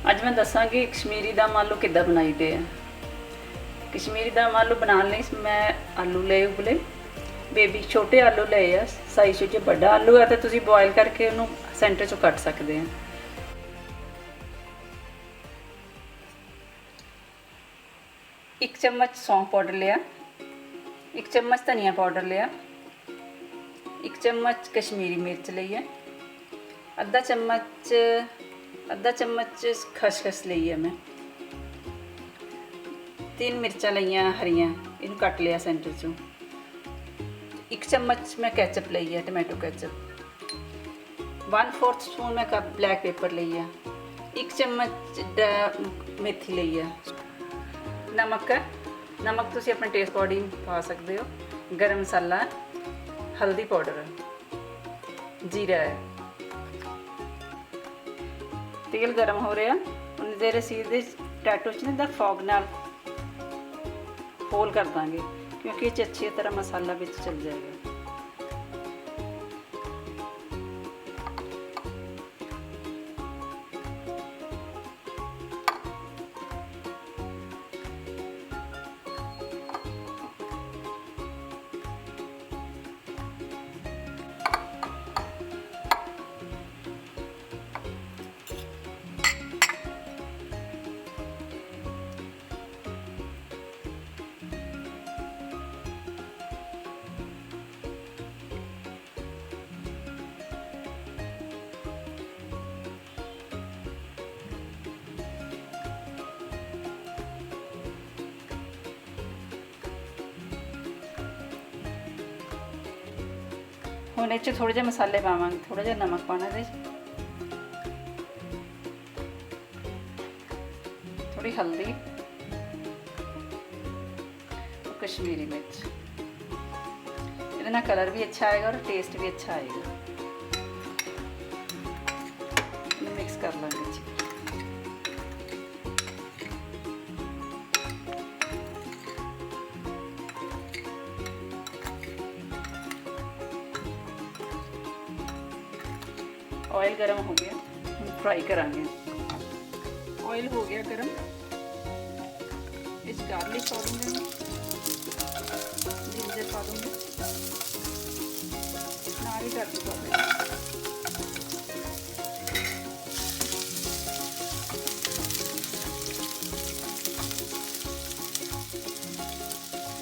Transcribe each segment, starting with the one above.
ਅੱਜ मैं दसांगी कश्मीरी दम आलू किद्दां बनाईदे आ। कश्मीरी दम आलू बनाने लई मैं आलू ले उबले बेबी छोटे आलू ले आ साइज जो बड़ा आलू है तो तुसीं बॉयल करके उन्होंने सेंटर चों कट सकते हैं। एक चम्मच सौंफ पाउडर लिया, एक चम्मच धनिया पाउडर लिया, एक चम्मच कश्मीरी मिर्च ली है, अद्धा चम्मच खसखस ली है मैं, 3 मिर्चा लिया हरियां इन कट लिया सेंटर चों, 1 चम्मच मैं कैचअप ली है टमैटो कैचअप, 1/4 स्पून मैं कप ब्लैक पेपर ली है, 1 चम्मच मेथी ली है, नमक है, नमक तुसीं अपने टेस्ट अकॉर्डिंग पा सकते हो, गरम मसाला, हल्दी पाउडर है, जीरा है। तेल गर्म हो रहा उन्नी देर असीं इहदे पोटैटो च ना फॉग नाल होल कर देंगे क्योंकि ये अच्छी तरह मसाला विच चल जाएगा। हुण इह थोड़े जे मसाले पावांगे, थोड़ा जिहा नमक पाना इहदे थोड़ी हल्दी, कश्मीरी मिर्च, इहदे नाल कलर भी अच्छा आएगा और टेस्ट भी अच्छा आएगा। मिक्स कर लेंगे जी। ऑयल गरम हो गया, हम फ्राई करांगे। ऑयल हो गया गरम, इस गार्लिक पा दूंगे मैं, जिंजर पा दूंगी, नाल ही कर दूंगा।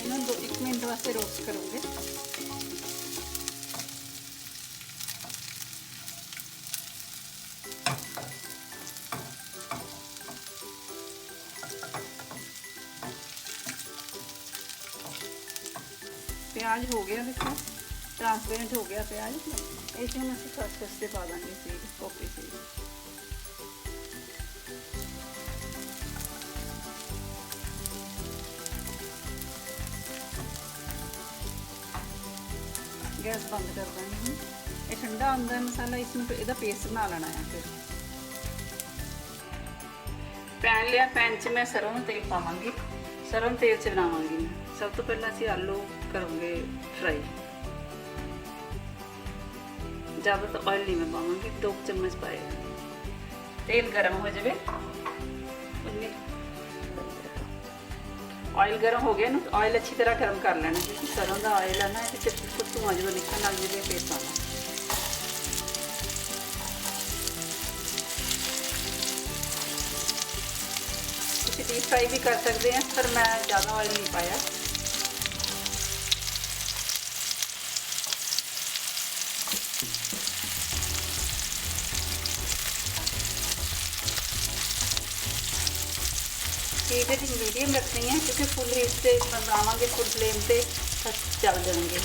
इन्होंने 1 मिनट वास्ते रोस्ट करूँगे। प्याज हो गया, देखो ट्रांसपेरेंट हो गया प्याज, इसे हम असं खसखस से पा देंगे सीड पोपी सीड। गैस बंद कर देंगे। ये ठंडा होंदा है मसाला, इसमें इसका पेस्ट बना लेना है। फिर पैन लिया, पैन च मैं सरों का तेल पावांगी, सरों के तेल च बनावांगी। सब तो पहले असीं आलू करेंगे फ्राई, ज़्यादा तो ऑयल नहीं मैं पावांगी, 2 चम्मच पाएगा। तेल गर्म हो जाए, ऑयल गर्म हो गया ना, ऑयल अच्छी तरह गर्म कर लेना क्योंकि सरों का ऑयल है ना, ये बिल्कुल धुआं जो निकलने लग जाए फिर पाना। डीप फ्राई भी कर सकते हैं पर मैं ज़्यादा ऑयल नहीं पाया। हीट मीडियम रखनी है क्योंकि फुल हीट से बनावांगे, फुल फ्लेम पे चल जाएंगे।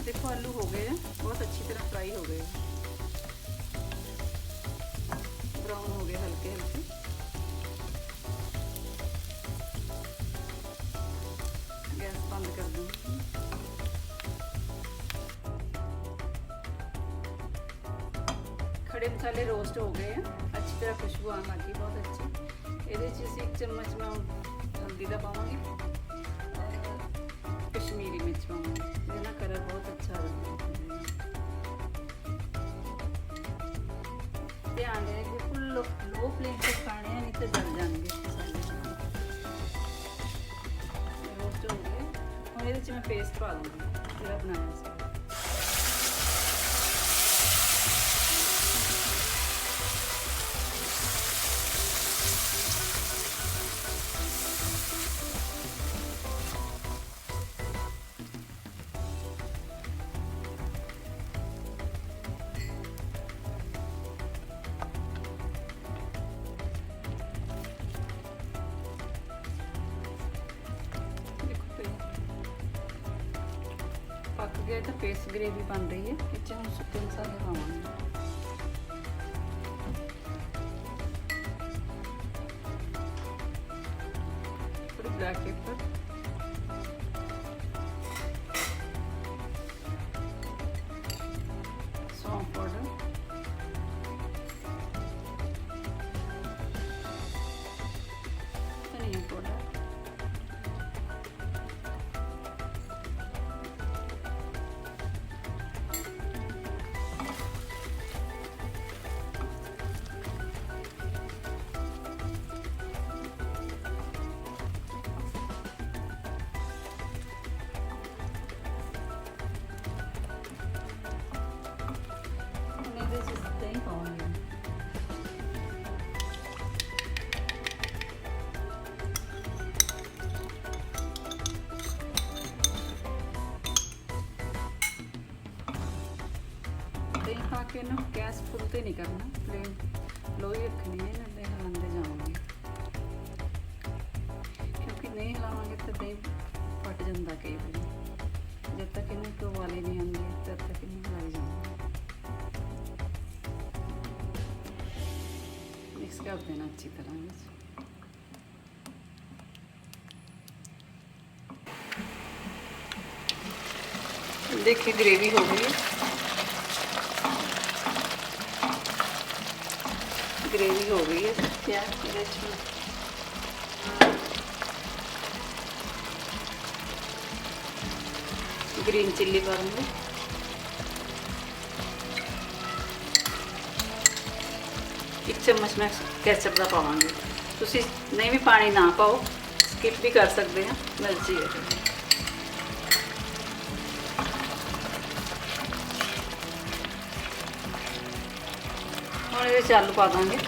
देखो आलू हो गए हैं, बहुत अच्छी तरह फ्राई हो गए, ब्राउन हो गए हल्के हल्के। गैस बंद कर दूँगी। खड़े मसाले रोस्ट हो गए हैं, अच्छी तरह खुशबू आने लगी बहुत अच्छी। ये 1 चम्मच मैं हल्दी का पावांगी, कश्मीरी मिर्च पावांगी, ये ना कलर बहुत अच्छा आ रहा है। ध्यान रहे बिल्कुल लो फ्लेम पे पकाने हैं, नहीं तो जल जाएंगे मसाले। रोस्ट हो गए और ये मैं पेस्ट पा दूँगी ਜਿਹੜਾ ਬਣਾਇਆ ਸੀ। पक गया तो पेस्ट ग्रेवी बन रही है। इस हम सूखे मसाले पावांगे। थोड़ी ब्लैक पेपर, सौंफ पाउडर, धनिया पाउडर, दही पाऊंगी। दही पा के ना गैस फुल तो नहीं करना, फ्लेम लो ही रखनी है, ना हिलाते जाओगे क्योंकि नहीं हिलावांगे तो दही फट जाता कई बार। जब तक इन्हें तो उबाले नहीं आएंगे तब तक इन्हें हिलाई जाऊंगी। मिक्स कर देना अच्छी तरह। देखिए ग्रेवी हो गई है, ग्रेवी हो गई है। क्या ग्रीन चिल्ली पाऊंगी, एक चम्मच मैं केचप का पावांगी। तुसी नहीं भी पानी ना पाओ, स्किप भी कर सकते हैं, मर्जी है। हम ये आलू पा देंगे।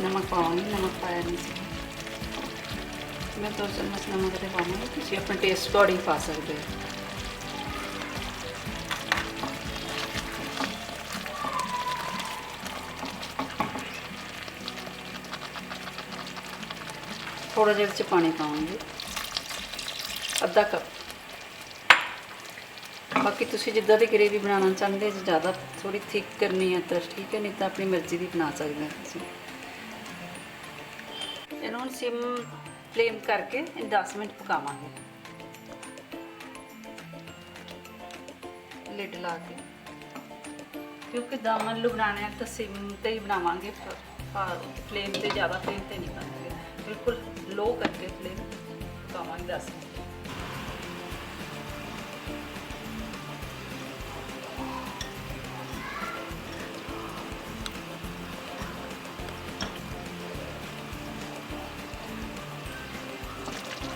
नमक पाऊंगी, नमक पाया नहीं सी मैं 2 चम्मच नमक तो पाऊंगी। तुम अपने टेस्ट अकॉर्डिंग पा सकते हो। थोड़ा जिहा पानी पाऊंगी, आधा कप। बाकी तुसी जिद्दां दी ग्रेवी बनाना चाहते हो, ज़्यादा थोड़ी थिक करनी है तो ठीक है, नहीं तो अपनी मर्जी की बना सकते हैं। इन्हों सिम फ्लेम करके 10 मिनट पकावांगे, लिड ला के, क्योंकि दम आलू बनाने तो सिम ते ही बनावांगे। फ्लेम ते ज़्यादा फ्लेम ते नहीं बनाएंगे, बिल्कुल लो करके फ्लेम पकावांगे 10 मिनट।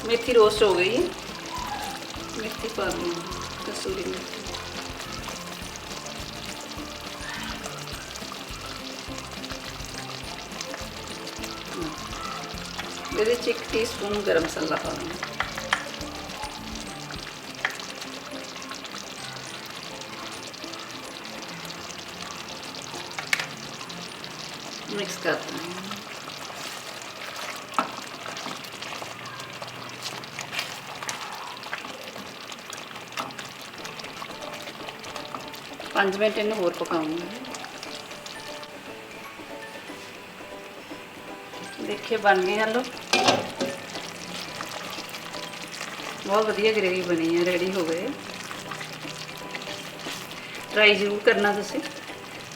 मेथी रोस्ट हो गई है, मेथी पा दूँगी, कसूरी मेथी। ये 1 टीस्पून गरम मसाला पा दूँगी। मिक्स करते हैं। 5 मिनट इन्हें होर पकाऊंगी। देखिए बन गए आलू, बहुत वधिया ग्रेवी बनी है, रेडी हो गए। ट्राई जरूर करना तुसी।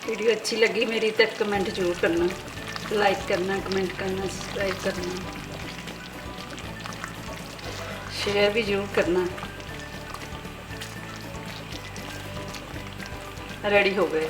वीडियो अच्छी लगी मेरी तो कमेंट जरूर करना। लाइक करना, कमेंट करना, सब्सक्राइब करना, शेयर भी जरूर करना। रेडी हो गए।